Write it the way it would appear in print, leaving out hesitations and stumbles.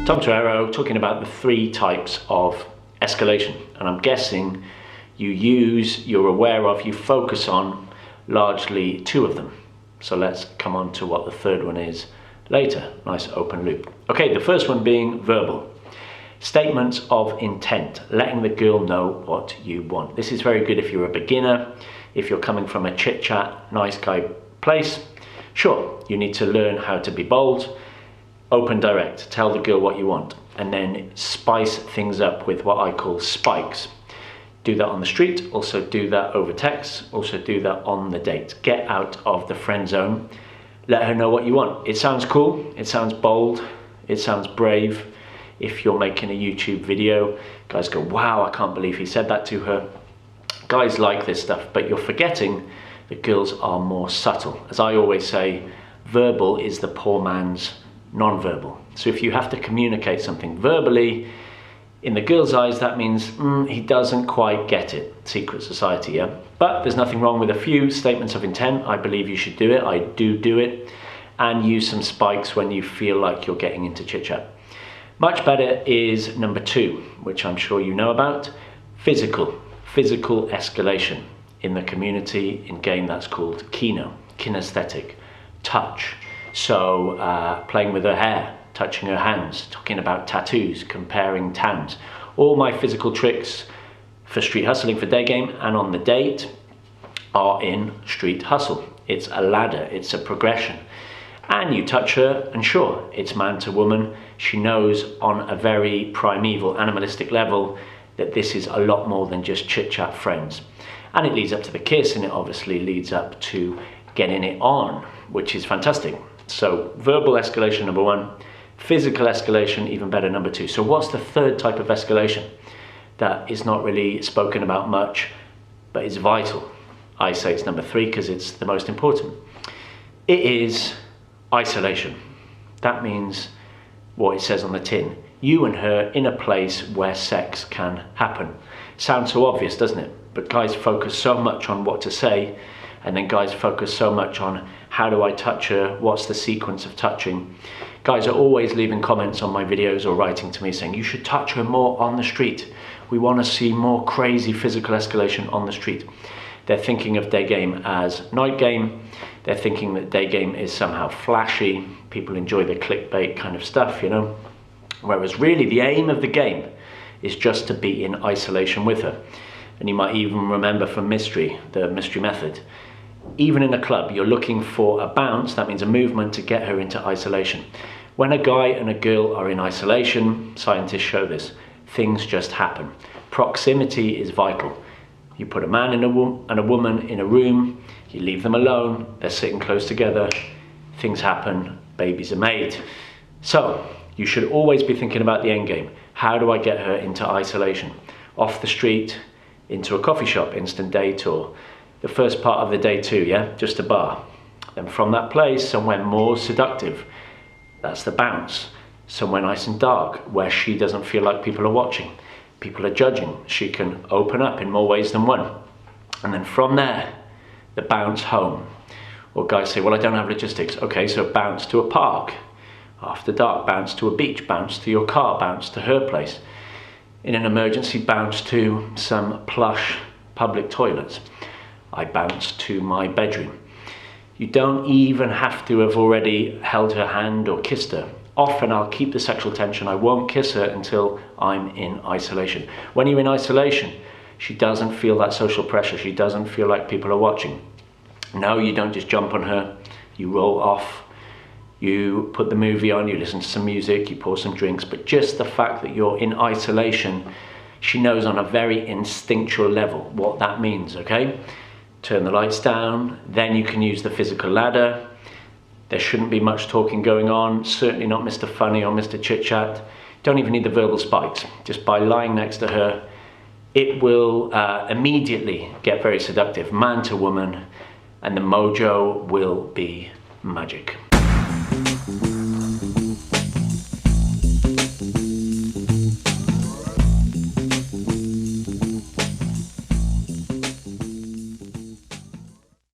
Tom Torero talking about the 3 types of escalation, and I'm guessing you're aware of, you focus on largely 2 of them. So let's come on to what the 3rd one is later. Nice open loop. Okay, the first one being verbal. Statements of intent, letting the girl know what you want. This is very good if you're a beginner, if you're coming from a chit-chat, nice guy place. Sure, you need to learn how to be bold, open, direct, tell the girl what you want, and then spice things up with what I call spikes. Do that on the street, also do that over text, also do that on the date. Get out of the friend zone, let her know what you want. It sounds cool, it sounds bold, it sounds brave. If you're making a YouTube video, guys go, wow, I can't believe he said that to her. Guys like this stuff, but you're forgetting that girls are more subtle. As I always say, verbal is the poor man's non-verbal. So if you have to communicate something verbally, in the girl's eyes, that means he doesn't quite get it. Secret society, yeah? But there's nothing wrong with a few statements of intent. I believe you should do it. I do it. And use some spikes when you feel like you're getting into chit-chat. Much better is number 2, which I'm sure you know about. Physical escalation. In the community, in game, that's called kinesthetic, touch. So playing with her hair, touching her hands, talking about tattoos, comparing tans. All my physical tricks for street hustling for day game and on the date are in street hustle. It's a ladder, it's a progression. And you touch her, and sure, it's man to woman. She knows on a very primeval, animalistic level that this is a lot more than just chit-chat friends. And it leads up to the kiss, and it obviously leads up to getting it on, which is fantastic. So verbal escalation, number 1. Physical escalation, even better, number 2. So what's the 3rd type of escalation that is not really spoken about much, but is vital? I say it's number 3 because it's the most important. It is isolation. That means what it says on the tin. You and her in a place where sex can happen. Sounds so obvious, doesn't it? But guys focus so much on what to say, and then guys focus so much on how do I touch her, what's the sequence of touching. Guys are always leaving comments on my videos or writing to me saying you should touch her more on the street. We want to see more crazy physical escalation on the street. They're thinking of day game as night game. They're thinking that day game is somehow flashy. People enjoy the clickbait kind of stuff, you know. Whereas really the aim of the game is just to be in isolation with her. And you might even remember from Mystery, the Mystery method. Even in a club, you're looking for a bounce, that means a movement to get her into isolation. When a guy and a girl are in isolation, scientists show this, things just happen. Proximity is vital. You put a man and a woman in a room, you leave them alone, they're sitting close together, things happen, babies are made. So, you should always be thinking about the end game. How do I get her into isolation? Off the street, into a coffee shop, instant date, or the first part of the day 2, yeah? Just a bar. Then from that place, somewhere more seductive. That's the bounce. Somewhere nice and dark, where she doesn't feel like people are watching. People are judging. She can open up in more ways than one. And then from there, the bounce home. Or guys say, well, I don't have logistics. Okay, so bounce to a park. After dark, bounce to a beach, bounce to your car, bounce to her place. In an emergency, bounce to some plush public toilets. I bounce to my bedroom. You don't even have to have already held her hand or kissed her. Often I'll keep the sexual tension. I won't kiss her until I'm in isolation. When you're in isolation, she doesn't feel that social pressure. She doesn't feel like people are watching. No, you don't just jump on her. You roll off. You put the movie on, you listen to some music, you pour some drinks, but just the fact that you're in isolation, she knows on a very instinctual level what that means, okay? Turn the lights down, then you can use the physical ladder. There shouldn't be much talking going on, certainly not Mr. Funny or Mr. Chit Chat. Don't even need the verbal spikes. Just by lying next to her, it will immediately get very seductive, man to woman, and the mojo will be magic.